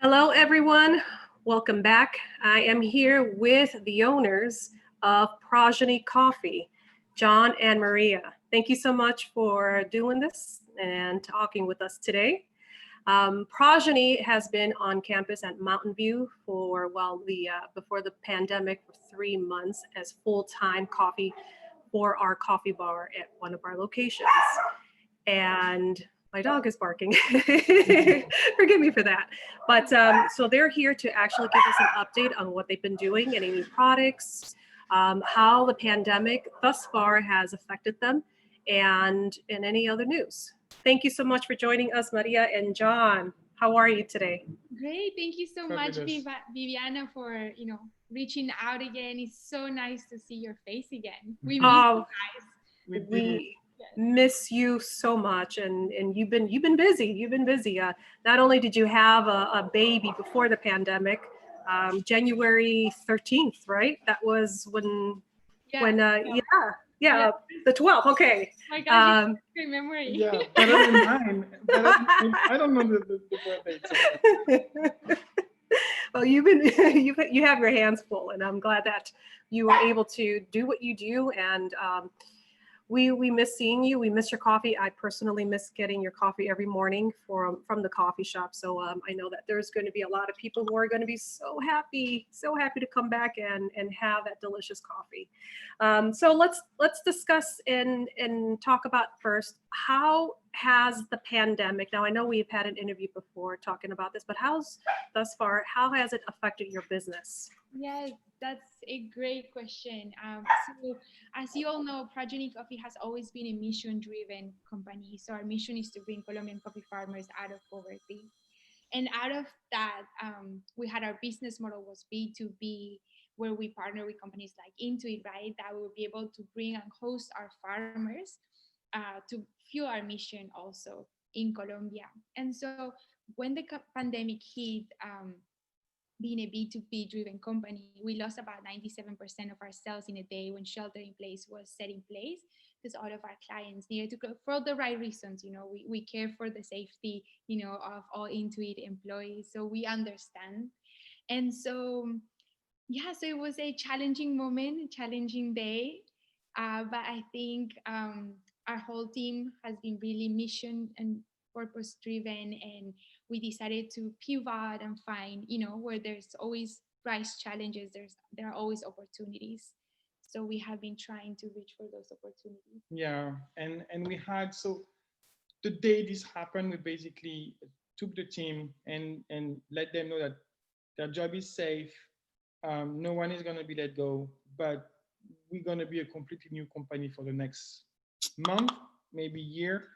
Hello, everyone. Welcome back. I am here with the owners of Progeny Coffee, John and Maria. Thank you so much for doing this and talking with us today. Progeny has been on campus at Mountain View for before the pandemic for 3 months as full-time coffee for our coffee bar at one of our locations. And my dog is barking. Forgive me for that. But so they're here to actually give us an update on what they've been doing, any new products, how the pandemic thus far has affected them, and any other news. Thank you so much for joining us, Maria and John. How are you today? Great. Thank you so much, Fabulous. Viviana, for reaching out again. It's so nice to see your face again. We miss you Oh, guys. We did. we Yes. miss you so much, and you've been busy. You've been busy. Not only did you have a baby before the pandemic, January 13th, right? That was Yeah. when Yeah. yeah, the 12th. Okay. My gosh, you have Um, great memory. Yeah, better than mine. I don't know the birth date. well, you have your hands full, and I'm glad that you were able to do what you do. And we miss seeing you. We miss your coffee. I personally miss getting your coffee every morning from the coffee shop. So I know that there's going to be a lot of people who are going to be so happy to come back and have that delicious coffee. So let's discuss and talk about first, how has the pandemic. Now I know we've had an interview before talking about this, but how has it affected your business? Yes, that's a great question. So, as you all know, Progeny Coffee has always been a mission-driven company. So, our mission is to bring Colombian coffee farmers out of poverty. And out of that, we had our business model was B2B, where we partner with companies like Intuit, right? That will be able to bring and host our farmers to fuel our mission also in Colombia. And so, when the pandemic hit, being a B2B driven company, we lost about 97% of our sales in a day when shelter in place was set in place because all of our clients needed to go for the right reasons. We care for the safety, of all Intuit employees. So we understand. And so, yeah, so it was a challenging moment, a challenging day. But I think our whole team has been really mission and purpose driven, and we decided to pivot and find, where there's always price challenges, there are always opportunities. So we have been trying to reach for those opportunities. Yeah, and we had so the day this happened, we basically took the team and let them know that their job is safe. No one is gonna be let go, but we're gonna be a completely new company for the next month, maybe year.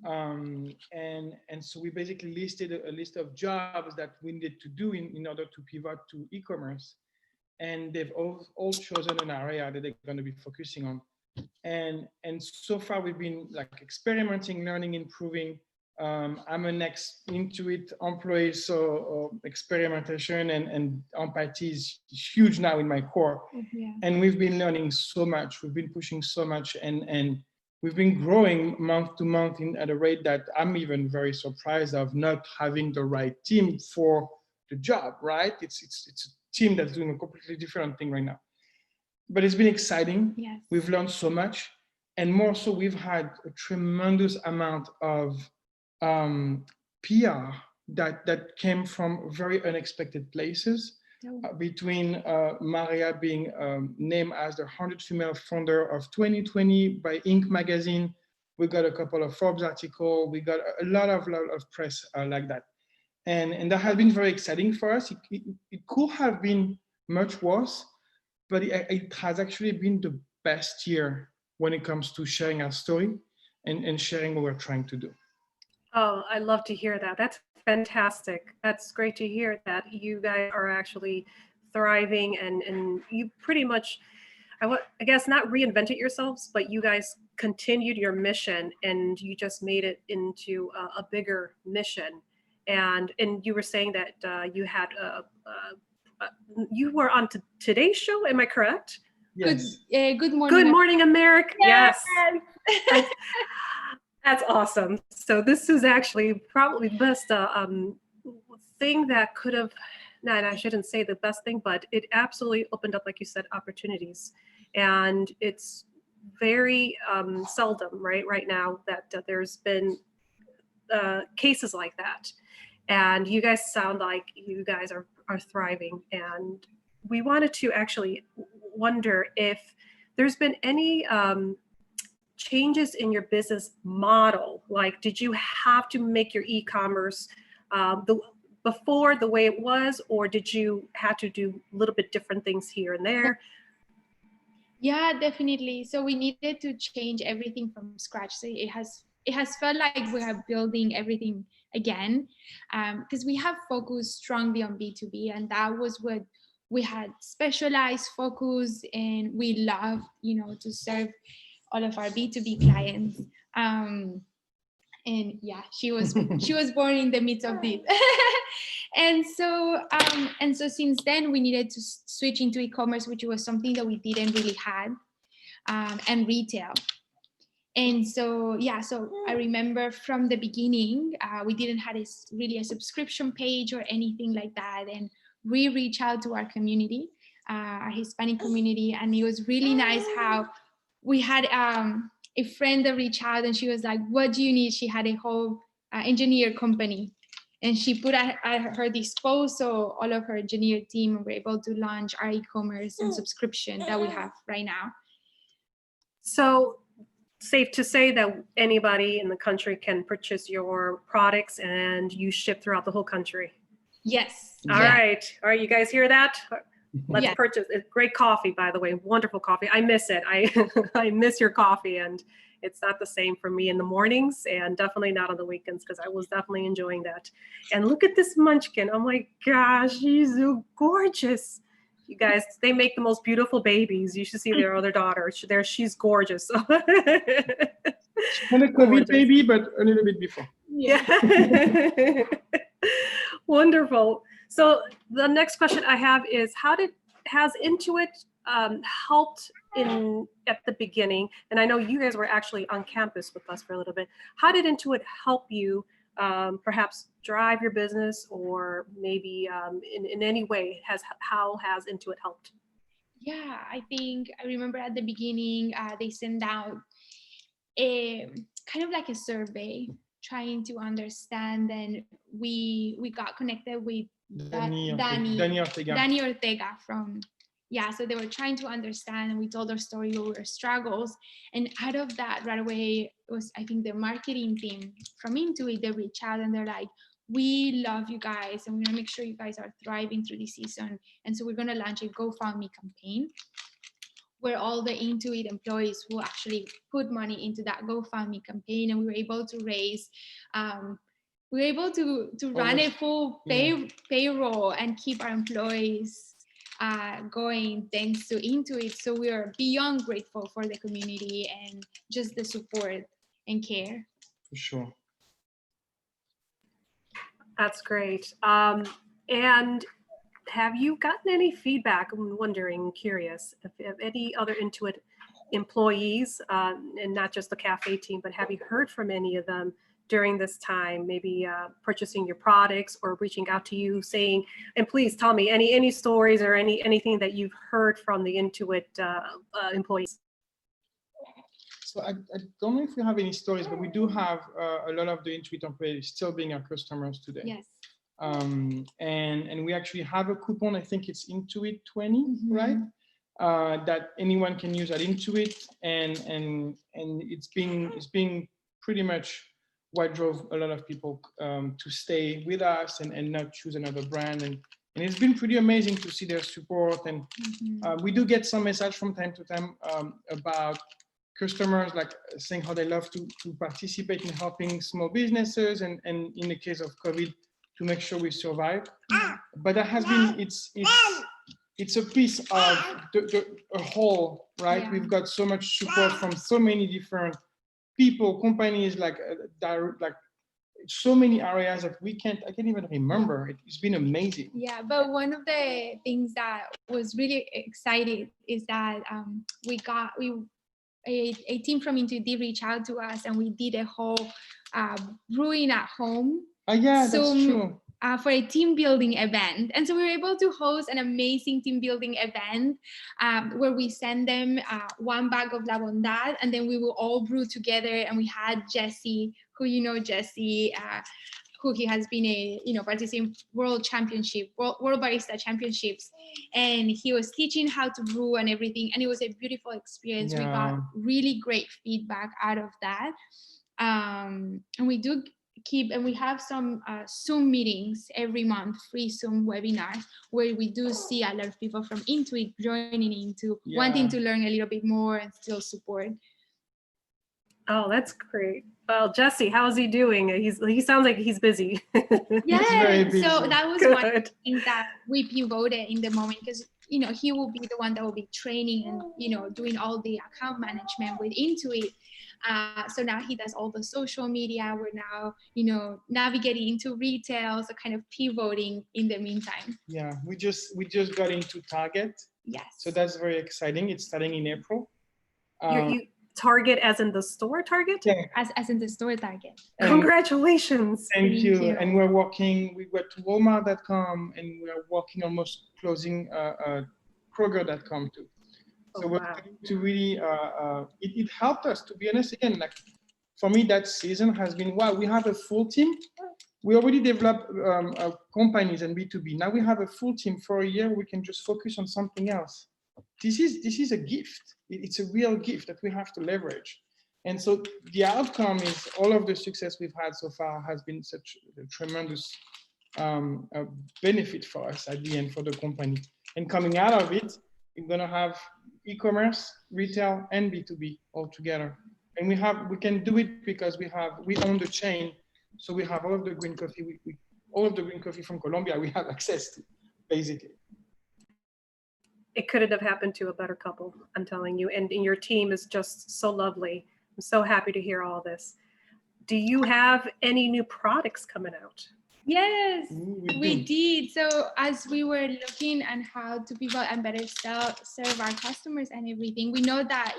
Mhm. And so we basically listed a list of jobs that we needed to do in order to pivot to e-commerce, and they've all chosen an area that they're going to be focusing on. And so far we've been like experimenting, learning, improving. I'm an Intuit employee, so experimentation and empathy is huge now in my core. Yeah. And we've been learning so much. We've been pushing so much, and we've been growing month to month at a rate that I'm even very surprised of not having the right team for the job. Right? It's a team that's doing a completely different thing right now. But it's been exciting. Yes. We've learned so much, and more so, we've had a tremendous amount of PR that came from very unexpected places. Oh, Between Maria being named as the 100 female founder of 2020 by Inc. magazine, we got a couple of Forbes article, we got a lot of press like that, and that has been very exciting for us. It could have been much worse, but it has actually been the best year when it comes to sharing our story and sharing what we're trying to do. Oh, I love to hear that. That's fantastic. That's great to hear that you guys are actually thriving and you pretty much, I guess, not reinvented yourselves, but you guys continued your mission and you just made it into a bigger mission. And you were saying that you were on today's show. Am I correct? good. Yes. Good Good morning. Morning America. Yes. Yes. That's, that's awesome. So this is actually probably the best thing that could have, no, I shouldn't say the best thing, but it absolutely opened up, like you said, opportunities. And it's very seldom, right now that there's been cases like that. And you guys sound like you guys are thriving. And we wanted to actually wonder if there's been any changes in your business model. Like, did you have to make your e-commerce before the way it was, or did you have to do a little bit different things here and there? Yeah, definitely. So we needed to change everything from scratch. So it has felt like we are building everything again, because we have focused strongly on B2B, and that was what we had specialized focus, and we love, to serve all of our B2B clients. And yeah, she was born in the midst of this. And so since then we needed to switch into e-commerce, which was something that we didn't really had, and retail. And so I remember from the beginning, we didn't have really a subscription page or anything like that, and we reached out to our community, our Hispanic community, and it was really nice how we had a friend that reached out, and she was like, "What do you need?" She had a whole engineer company, and she put at her disposal all of her engineer team, and we're able to launch our e-commerce and subscription that we have right now. So safe to say that anybody in the country can purchase your products and you ship throughout the whole country? Yes. All right, you guys hear that? Let's Yes. purchase. It's great coffee, by the way. Wonderful coffee. I miss it. I miss your coffee, and it's not the same for me in the mornings, and definitely not on the weekends, because I was definitely enjoying that. And look at this munchkin. Oh my gosh, she's so gorgeous. You guys, they make the most beautiful babies. You should see their other daughter. She's gorgeous. Not a COVID baby, but a little bit before. Yeah. Wonderful. So the next question I have is, has Intuit helped at the beginning? And I know you guys were actually on campus with us for a little bit. How did Intuit help you perhaps drive your business, or maybe in any way how has Intuit helped? Yeah, I remember at the beginning, they sent out a kind of like a survey trying to understand, and we got connected with Danny Ortega from, so they were trying to understand, and we told our story, our struggles, and out of that right away was, I think, the marketing team from Intuit. They reached out and they're like, "We love you guys, and we're gonna make sure you guys are thriving through this season, and so we're gonna launch a GoFundMe campaign where all the Intuit employees will actually put money into that GoFundMe campaign." And we were able to raise, we were able to run a full payroll and keep our employees going thanks to Intuit. So we are beyond grateful for the community and just the support and care. For sure. That's great. And have you gotten any feedback? I'm wondering, curious, if any other Intuit employees, and not just the cafe team, but have you heard from any of them during this time, maybe purchasing your products or reaching out to you saying, and please tell me any stories or anything that you've heard from the Intuit employees? So I don't know if we have any stories, but we do have a lot of the Intuit employees still being our customers today. Yes. And we actually have a coupon. I think it's Intuit 20, right? That anyone can use at Intuit, and it's being pretty much what drove a lot of people to stay with us and not choose another brand. And it's been pretty amazing to see their support. And we do get some message from time to time about customers like saying how they love to participate in helping small businesses, and in the case of COVID, to make sure we survive. But that has been, it's a piece of a whole, right? Yeah. We've got so much support from so many different people, companies, like so many areas that I can't even remember. It's been amazing. Yeah, but one of the things that was really exciting is that a team from Intuit did reach out to us, and we did a whole brewing at home. Yeah, Zoom, that's true. for a team building event. And so we were able to host an amazing team building event where we send them one bag of La Bondad, and then we will all brew together. And we had Jesse, who you know, Jesse, who he has been a, participating world barista championships, and he was teaching how to brew and everything. And it was a beautiful experience. Yeah. We got really great feedback out of that. And we do we have some Zoom meetings every month, free Zoom webinars, where we do see a lot of people from Intuit joining into wanting to learn a little bit more and still support. Oh, that's great. Well, Jesse, how's he doing? He sounds like he's busy. Yeah, so that was Good. one thing that we pivoted in the moment, because he will be the one that will be training and doing all the account management with Intuit. So now he does all the social media. We're now navigating into retail, so kind of pivoting in the meantime. Yeah, we just got into Target. Yes. So that's very exciting. It's starting in April. You Target as in the store Target? Yeah. As in the store Target. Congratulations. Thank you. And we went to Walmart.com, and we're working almost closing Kroger.com too. So we're trying to really, it helped us, to be honest. Again, like for me, that season has been, wow, we have a full team. We already developed companies and B2B. Now we have a full team. For a year, we can just focus on something else. This is a gift. It's a real gift that we have to leverage. And so the outcome is all of the success we've had so far has been such a tremendous benefit for us at the end, for the company. And coming out of it, we're going to have e-commerce, retail, and B2B all together. And we can do it because we own the chain. So we have all of the green coffee, all of the green coffee from Colombia, we have access to, basically. It couldn't have happened to a better couple, I'm telling you. And your team is just so lovely. I'm so happy to hear all this. Do you have any new products coming out? Yes, we did. So as we were looking at how to pivot and better serve our customers and everything, we know that,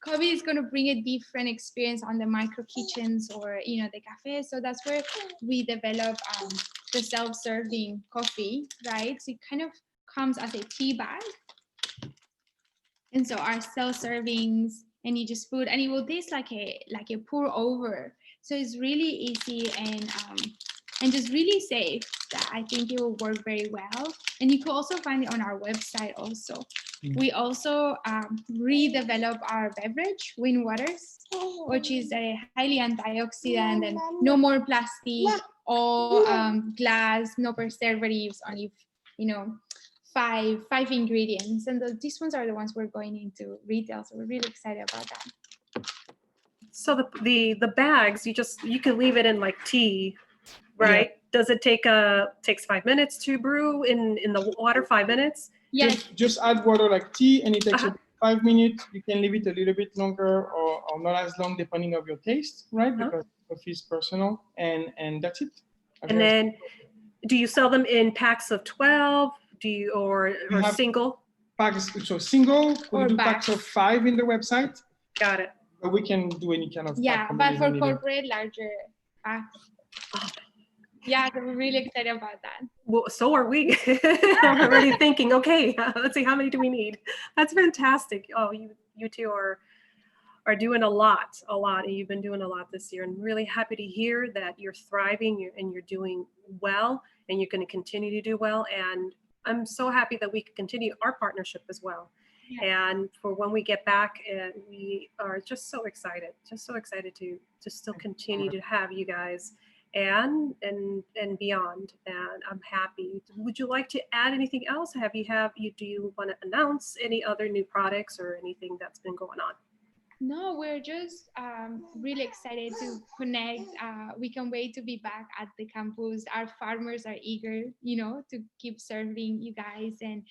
COVID is going to bring a different experience on the micro kitchens or, the cafes. So that's where we develop the self-serving coffee, right? So it kind of comes as a tea bag. And so our self-servings, and you just put, and it will taste like a pour over. So it's really easy and just really safe. That I think it will work very well. And you can also find it on our website also. We also redevelop our beverage, Wind Waters, which is a highly antioxidant and no more plastic, all glass, no preservatives, only, five ingredients. And these ones are the ones we're going into retail. So we're really excited about that. So the bags, you can leave it in like tea, right? Yeah. Does it takes 5 minutes to brew in the water, 5 minutes? Yes. Just add water like tea, and it takes 5 minutes. You can leave it a little bit longer or not as long, depending on your taste, right? Because coffee is personal, and that's it. And then, do you sell them in packs of 12? Do you or single? Packs, so single. We do packs of 5 in the website. Got it. But we can do any kind of pack but for corporate, larger packs. Yeah, so we're really excited about that. Well, so are we. I'm already thinking, okay, let's see, how many do we need? That's fantastic. Oh, you two are doing a lot, and you've been doing a lot this year. And really happy to hear that you're thriving and you're doing well, and you're going to continue to do well. And I'm so happy that we can continue our partnership as well. Yeah. And for when we get back, we are just so excited to still continue to have you guys and beyond. And I'm happy. Would you like to add anything else? Do you want to announce any other new products or anything that's been going on? No, we're just really excited to connect. We can't wait to be back at the campus. Our farmers are eager, to keep serving you guys, and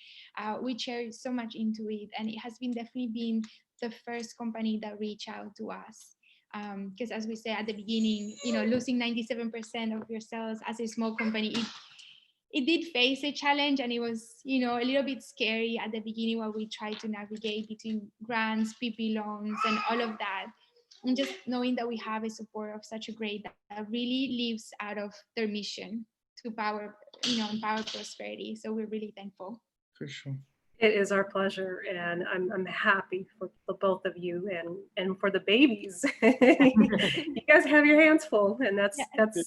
we share so much Intuit. And it has definitely been the first company that reached out to us. Because as we said at the beginning, losing 97% of your sales as a small company, it did face a challenge, and it was, a little bit scary at the beginning while we tried to navigate between grants, PP loans, and all of that. And just knowing that we have a support of such a great that really lives out of their mission. power, empower prosperity. So we're really thankful. For sure. It is our pleasure, and I'm happy for the both of you and for the babies. You guys have your hands full, and that's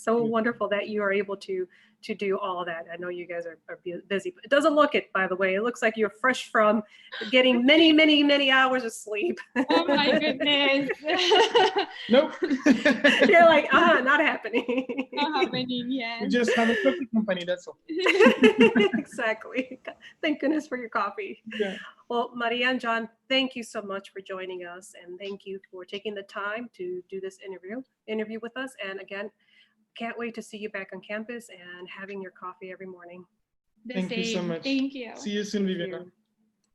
so wonderful that you are able to do all of that. I know you guys are busy. It doesn't look it, by the way. It looks like you're fresh from getting many hours of sleep. Oh my goodness. Nope. You're like, not happening. Not happening, yes. We just have a coffee company, that's all. Exactly. Thank goodness for your coffee. Yeah. Well, Maria and John, thank you so much for joining us, and thank you for taking the time to do this interview with us. And again, can't wait to see you back on campus and having your coffee every morning. The Thank you so same. much. Thank you. See you soon, Thank Viviana. you.